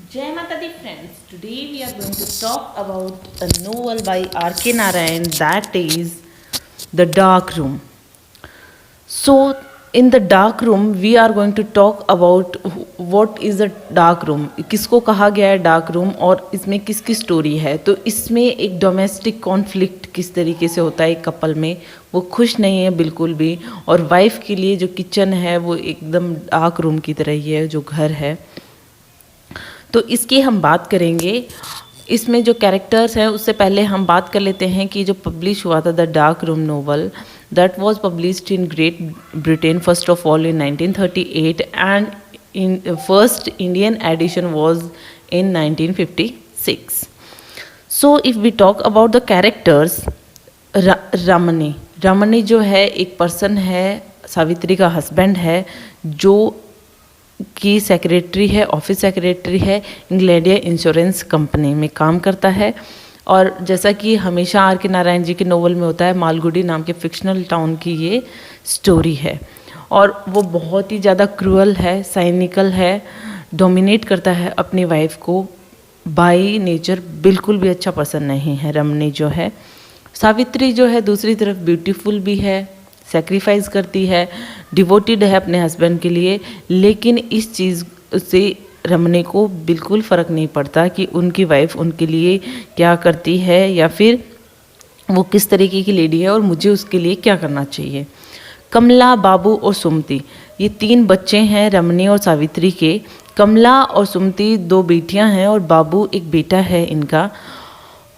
Jai Mata Di friends, today we are going to talk about a novel by R.K. Narayan that is The Dark Room. So, in the dark room, we are going to talk about what is the dark room, किसको कहा गया है dark room और इसमें किसकी story है। तो इसमें एक डोमेस्टिक कॉन्फ्लिक्ट किस तरीके से होता है एक कपल में, वो खुश नहीं है बिल्कुल भी, और वाइफ के लिए जो किचन है वो एकदम डार्क रूम की तरह ही है, जो घर है। तो इसकी हम बात करेंगे। इसमें जो कैरेक्टर्स हैं उससे पहले हम बात कर लेते हैं कि जो पब्लिश हुआ था the dark room novel, that was published in Great Britain first of all in 1938 and in first Indian edition was in 1956। So if we talk about the characters, Ramani जो है एक पर्सन है, सावित्री का हस्बैंड है, जो की सेक्रेटरी है, office secretary है, इंग्लैंडिया इंश्योरेंस कंपनी में काम करता है। और जैसा कि हमेशा आर के नारायण जी के नोवेल में होता है, मालगुडी नाम के फिक्शनल टाउन की ये स्टोरी है और वो बहुत ही ज़्यादा क्रूअल है, साइनिकल है, डोमिनेट करता है अपनी वाइफ को। बाई नेचर बिल्कुल भी अच्छा पर्सन नहीं है रमनी जो है। सावित्री जो है दूसरी तरफ ब्यूटीफुल भी है, सेक्रीफाइस करती है, डिवोटेड है अपने हस्बैंड के लिए, लेकिन इस चीज़ से रमनी को बिल्कुल फ़र्क नहीं पड़ता कि उनकी वाइफ उनके लिए क्या करती है या फिर वो किस तरीके की लेडी है और मुझे उसके लिए क्या करना चाहिए। कमला, बाबू और सुमति, ये 3 बच्चे हैं रमनी और सावित्री के। कमला और सुमति 2 बेटियां हैं और बाबू एक बेटा है इनका।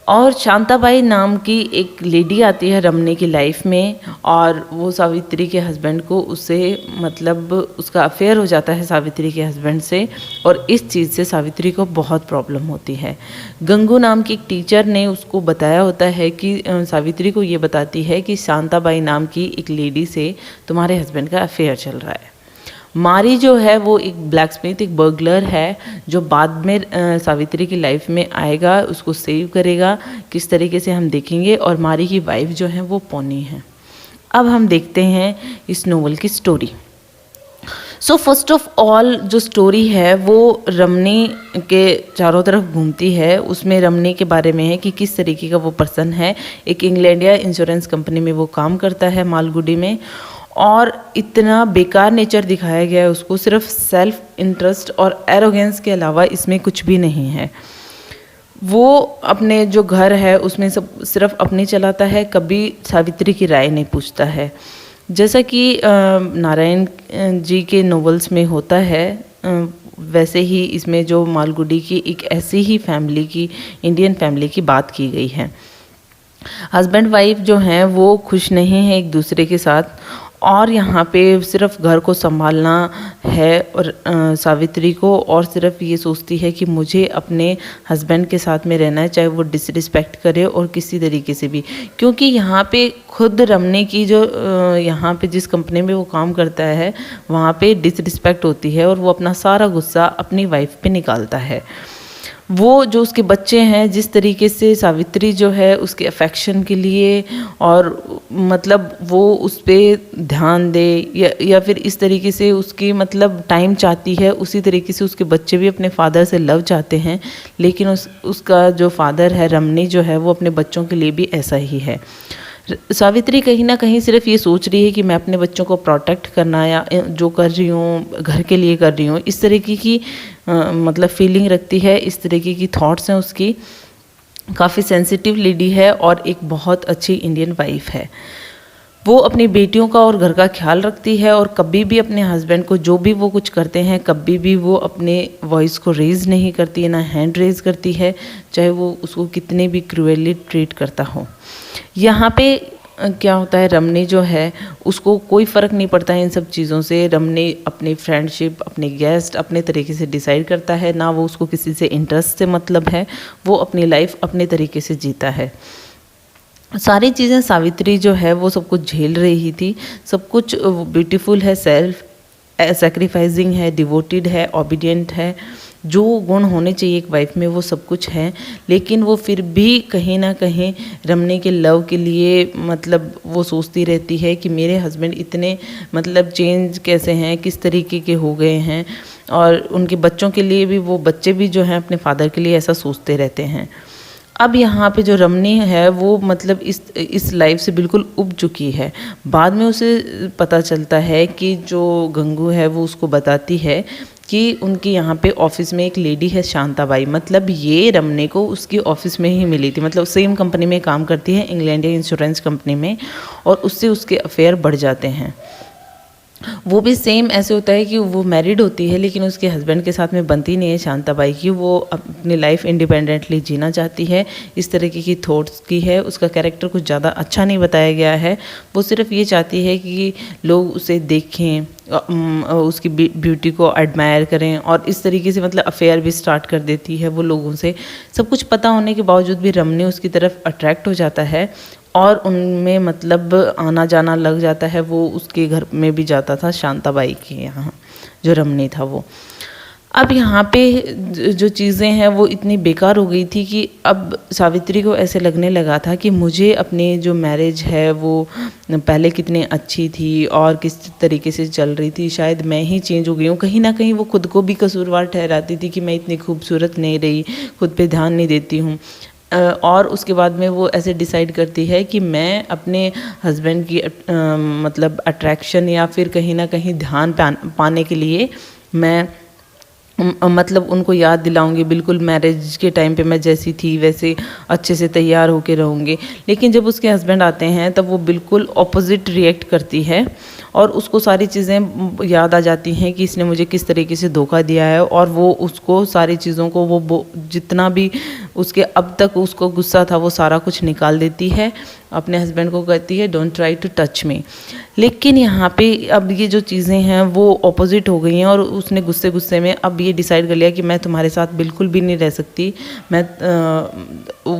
और शांताबाई नाम की एक लेडी आती है रमनी की लाइफ में और वो सावित्री के हस्बैंड को उससे मतलब उसका अफेयर हो जाता है सावित्री के हस्बैंड से, और इस चीज़ से सावित्री को बहुत प्रॉब्लम होती है। गंगू नाम की एक टीचर ने उसको बताया होता है कि सावित्री को ये बताती है कि शांताबाई नाम की एक लेडी से तुम्हारे हस्बैंड का अफेयर चल रहा है। मारी जो है वो एक ब्लैकस्मिथ, एक बर्गलर है, जो बाद में सावित्री की लाइफ में आएगा, उसको सेव करेगा, किस तरीके से हम देखेंगे। और मारी की वाइफ जो है वो पौनी है। अब हम देखते हैं इस नोवेल की story. So first of all जो स्टोरी है वो रमनी के चारों तरफ घूमती है। उसमें रमनी के बारे में है कि किस तरीके का वो पर्सन है। एक इंग्लैंडिया इंश्योरेंस कंपनी में वो काम करता है मालगुडी में, और इतना बेकार नेचर दिखाया गया है उसको, सिर्फ सेल्फ इंटरेस्ट और एरोगेंस के अलावा इसमें कुछ भी नहीं है। वो अपने जो घर है उसमें सब सिर्फ अपनी चलाता है, कभी सावित्री की राय नहीं पूछता है। जैसा कि नारायण जी के नोवेल्स में होता है, वैसे ही इसमें जो मालगुडी की एक ऐसी ही फैमिली की, इंडियन फैमिली की बात की गई है। हस्बैंड वाइफ जो हैं वो खुश नहीं हैं एक दूसरे के साथ, और यहाँ पे सिर्फ घर को संभालना है और सावित्री को, और सिर्फ ये सोचती है कि मुझे अपने हस्बैंड के साथ में रहना है, चाहे वो डिसरिस्पेक्ट करे और किसी तरीके से भी। क्योंकि यहाँ पे खुद रमनी की जो यहाँ पे जिस कंपनी में वो काम करता है वहाँ पे डिसरिस्पेक्ट होती है और वो अपना सारा गुस्सा अपनी वाइफ पे निकालता है। वो जो उसके बच्चे हैं, जिस तरीके से सावित्री जो है उसके अफेक्शन के लिए और मतलब वो उस पर ध्यान दे या फिर इस तरीके से उसकी मतलब टाइम चाहती है, उसी तरीके से उसके बच्चे भी अपने फादर से लव चाहते हैं। लेकिन उसका जो फादर है रमनी जो है वो अपने बच्चों के लिए भी ऐसा ही है। सावित्री कहीं ना कहीं सिर्फ ये सोच रही है कि मैं अपने बच्चों को प्रोटेक्ट करना या जो कर रही हूँ घर के लिए कर रही हूँ, इस तरीके की मतलब फीलिंग रखती है, इस तरीके की थॉट्स हैं उसकी। काफ़ी सेंसिटिव लेडी है और एक बहुत अच्छी इंडियन वाइफ है। वो अपनी बेटियों का और घर का ख्याल रखती है और कभी भी अपने हस्बैंड को जो भी वो कुछ करते हैं कभी भी वो अपने वॉइस को रेज़ नहीं करती है, ना हैंड रेज़ करती है, चाहे वो उसको कितने भी क्रूअली ट्रीट करता हो। यहाँ पे क्या होता है, रमनी जो है उसको कोई फ़र्क नहीं पड़ता है इन सब चीज़ों से। रमनी अपनी फ्रेंडशिप, अपने गेस्ट अपने तरीके से डिसाइड करता है, ना वो उसको किसी से इंटरेस्ट से मतलब है, वो अपनी लाइफ अपने तरीके से जीता है। सारी चीज़ें सावित्री जो है वो सब कुछ झेल रही थी, सब कुछ ब्यूटीफुल है, सेल्फ सेक्रीफाइसिंग है, डिवोटेड है, ओबीडियंट है, जो गुण होने चाहिए एक वाइफ में वो सब कुछ है। लेकिन वो फिर भी कहीं ना कहीं रमनी के लव के लिए मतलब वो सोचती रहती है कि मेरे हस्बैंड इतने मतलब चेंज कैसे हैं, किस तरीके के हो गए हैं। और उनके बच्चों के लिए भी, वो बच्चे भी जो हैं अपने फादर के लिए ऐसा सोचते रहते हैं। अब यहाँ पे जो रमनी है वो मतलब इस लाइफ से बिल्कुल उब चुकी है। बाद में उसे पता चलता है कि जो गंगू है वो उसको बताती है कि उनकी यहाँ पे ऑफिस में एक लेडी है शांताबाई, मतलब ये रमनी को उसकी ऑफिस में ही मिली थी, मतलब सेम कंपनी में काम करती है, इंग्लैंडिया इंश्योरेंस कंपनी में, और उससे उसके अफेयर बढ़ जाते हैं। वो भी सेम ऐसे होता है कि वो मैरिड होती है लेकिन उसके हस्बैंड के साथ में बनती नहीं है शांताबाई की, वो अपनी लाइफ इंडिपेंडेंटली जीना चाहती है, इस तरीके की थॉट्स की है। उसका कैरेक्टर कुछ ज़्यादा अच्छा नहीं बताया गया है, वो सिर्फ ये चाहती है कि लोग उसे देखें, उसकी ब्यूटी को एडमायर करें, और इस तरीके से मतलब अफेयर भी स्टार्ट कर देती है वो लोगों से। सब कुछ पता होने के बावजूद भी रमनी उसकी तरफ अट्रैक्ट हो जाता है और उनमें मतलब आना जाना लग जाता है। वो उसके घर में भी जाता था शांताबाई के यहाँ, जो रमनी था वो। अब यहाँ पे जो चीज़ें हैं वो इतनी बेकार हो गई थी कि अब सावित्री को ऐसे लगने लगा था कि मुझे अपनी जो मैरिज है वो पहले कितनी अच्छी थी और किस तरीके से चल रही थी, शायद मैं ही चेंज हो गई हूँ। कहीं ना कहीं वो खुद को भी कसूरवार ठहराती थी कि मैं इतनी खूबसूरत नहीं रही, खुद पे ध्यान नहीं देती हूँ। और उसके बाद में वो ऐसे डिसाइड करती है कि मैं अपने हस्बैंड की मतलब अट्रैक्शन या फिर कहीं ना कहीं ध्यान पाने के लिए मैं मतलब उनको याद दिलाऊंगी, बिल्कुल मैरिज के टाइम पे मैं जैसी थी वैसे अच्छे से तैयार होके रहूँगी। लेकिन जब उसके हस्बैंड आते हैं तब वो बिल्कुल ऑपोजिट रिएक्ट करती है और उसको सारी चीज़ें याद आ जाती हैं कि इसने मुझे किस तरीके से धोखा दिया है, और वो उसको सारी चीज़ों को वो जितना भी उसके अब तक उसको गुस्सा था वो सारा कुछ निकाल देती है, अपने हस्बैंड को कहती है don't try to touch me. लेकिन यहाँ पे अब ये जो चीज़ें हैं वो ऑपोजिट हो गई हैं और उसने गुस्से गुस्से में अब ये डिसाइड कर लिया कि मैं तुम्हारे साथ बिल्कुल भी नहीं रह सकती। मैं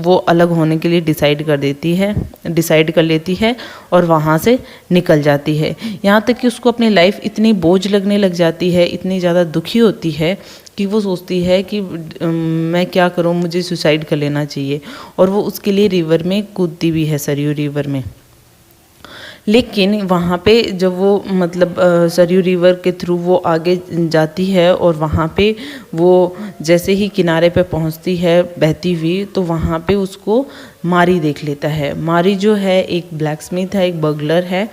वो अलग होने के लिए डिसाइड कर लेती है और वहाँ से निकल जाती है। यहाँ तक कि उसको अपनी लाइफ इतनी बोझ लगने लग जाती है, इतनी ज़्यादा दुखी होती है कि वो सोचती है कि मैं क्या करूँ, मुझे सुसाइड कर लेना चाहिए, और वो उसके लिए रिवर में कूदती भी है, सरयू रिवर में। लेकिन वहाँ पे जब वो मतलब सरयू रिवर के थ्रू वो आगे जाती है और वहाँ पे वो जैसे ही किनारे पे पहुँचती है बहती हुई, तो वहाँ पे उसको मारी देख लेता है। मारी जो है एक ब्लैक स्मिथ है, एक बर्गलर है,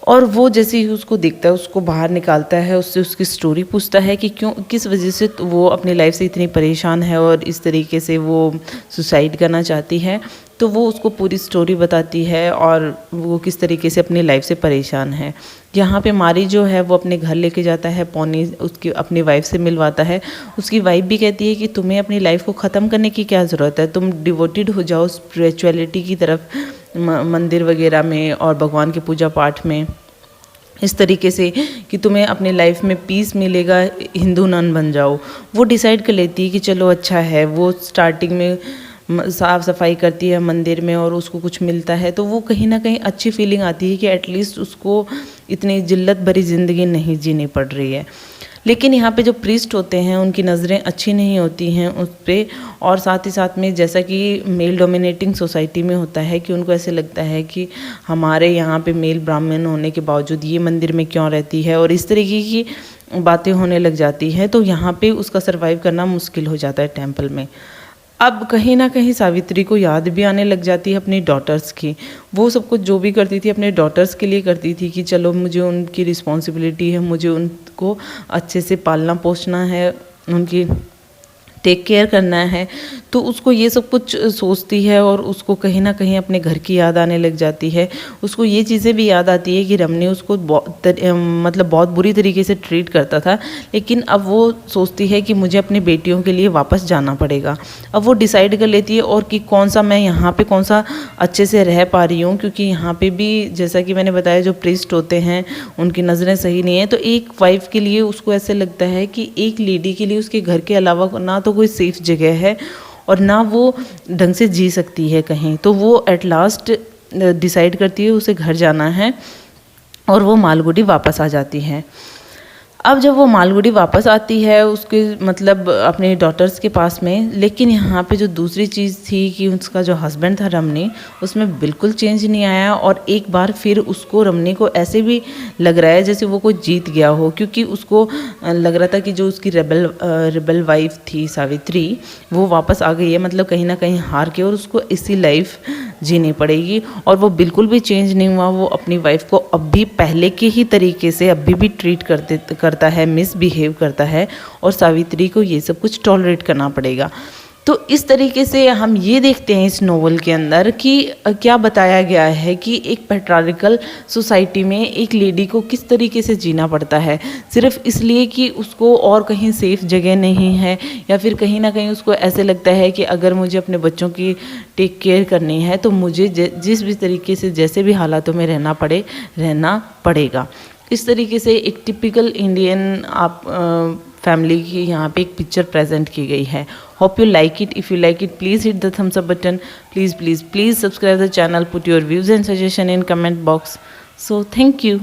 और वो जैसे ही उसको देखता है उसको बाहर निकालता है, उससे उसकी स्टोरी पूछता है कि क्यों, किस वजह से वो अपनी लाइफ से इतनी परेशान है और इस तरीके से वो सुसाइड करना चाहती है। तो वो उसको पूरी स्टोरी बताती है और वो किस तरीके से अपनी लाइफ से परेशान है। यहाँ पे मारी जो है वो अपने घर लेके जाता है, पौनी उसकी अपनी वाइफ से मिलवाता है। उसकी वाइफ भी कहती है कि तुम्हें अपनी लाइफ को ख़त्म करने की क्या ज़रूरत है, तुम डिवोटेड हो जाओ स्पिरिचुअलिटी की तरफ, मंदिर वगैरह में और भगवान के पूजा पाठ में, इस तरीके से कि तुम्हें अपने लाइफ में पीस मिलेगा, हिंदू नन बन जाओ। वो डिसाइड कर लेती है कि चलो अच्छा है। वो स्टार्टिंग में साफ़ सफाई करती है मंदिर में और उसको कुछ मिलता है तो वो कहीं ना कहीं अच्छी फीलिंग आती है कि एटलीस्ट उसको इतनी जिल्लत भरी ज़िंदगी नहीं जीनी पड़ रही है। लेकिन यहाँ पे जो प्रीस्ट होते हैं उनकी नज़रें अच्छी नहीं होती हैं उस पर, और साथ ही साथ में जैसा कि मेल डोमिनेटिंग सोसाइटी में होता है कि उनको ऐसे लगता है कि हमारे यहाँ पे मेल ब्राह्मण होने के बावजूद ये मंदिर में क्यों रहती है, और इस तरीके की बातें होने लग जाती हैं। तो यहाँ पे उसका सर्वाइव करना मुश्किल हो जाता है टेम्पल में। अब कहीं ना कहीं सावित्री को याद भी आने लग जाती है अपनी डॉटर्स की। वो सब कुछ जो भी करती थी अपने डॉटर्स के लिए करती थी कि चलो मुझे उनकी रिस्पॉन्सिबिलिटी है, मुझे उनको अच्छे से पालना पोसना है, उनकी टेक केयर करना है। तो उसको ये सब कुछ सोचती है और उसको कहीं ना कहीं अपने घर की याद आने लग जाती है। उसको ये चीज़ें भी याद आती है कि रमनी उसको बहुत बुरी तरीके से ट्रीट करता था, लेकिन अब वो सोचती है कि मुझे अपनी बेटियों के लिए वापस जाना पड़ेगा। अब वो डिसाइड कर लेती है और कि कौन सा मैं यहाँ पे कौन सा अच्छे से रह पा रही हूँ, क्योंकि यहाँ पे भी जैसा कि मैंने बताया जो प्रीस्ट होते हैं उनकी नज़रें सही नहीं है। तो एक वाइफ के लिए उसको ऐसे लगता है कि एक लेडी के लिए उसके घर के अलावा ना तो कोई सेफ जगह है और ना वो ढंग से जी सकती है कहीं। तो वो एट लास्ट डिसाइड करती है उसे घर जाना है और वो मालगुडी वापस आ जाती है। अब जब वो मालगुडी वापस आती है उसके मतलब अपने डॉटर्स के पास में, लेकिन यहाँ पे जो दूसरी चीज़ थी कि उसका जो हस्बैंड था रमनी, उसमें बिल्कुल चेंज नहीं आया। और एक बार फिर उसको रमनी को ऐसे भी लग रहा है जैसे वो कोई जीत गया हो, क्योंकि उसको लग रहा था कि जो उसकी रिबल वाइफ थी सावित्री, वो वापस आ गई है, मतलब कहीं ना कहीं हार के, और उसको इसी लाइफ जीनी पड़ेगी। और वो बिल्कुल भी चेंज नहीं हुआ, वो अपनी वाइफ को अब भी पहले के ही तरीके से अभी भी ट्रीट करता है, मिसबिहेव करता है, और सावित्री को ये सब कुछ टॉलरेट करना पड़ेगा। तो इस तरीके से हम ये देखते हैं इस नोवेल के अंदर कि क्या बताया गया है कि एक पैट्रियार्कल सोसाइटी में एक लेडी को किस तरीके से जीना पड़ता है, सिर्फ इसलिए कि उसको और कहीं सेफ जगह नहीं है, या फिर कहीं ना कहीं उसको ऐसे लगता है कि अगर मुझे अपने बच्चों की टेक केयर करनी है तो मुझे जिस भी तरीके से जैसे भी हालातों में रहना पड़ेगा। इस तरीके से एक टिपिकल इंडियन फैमिली की यहाँ पे एक पिक्चर प्रेजेंट की गई है। Hope you like it. If you like it, please hit the thumbs up button. Please subscribe the channel, put your views and suggestion in comment box. So thank you.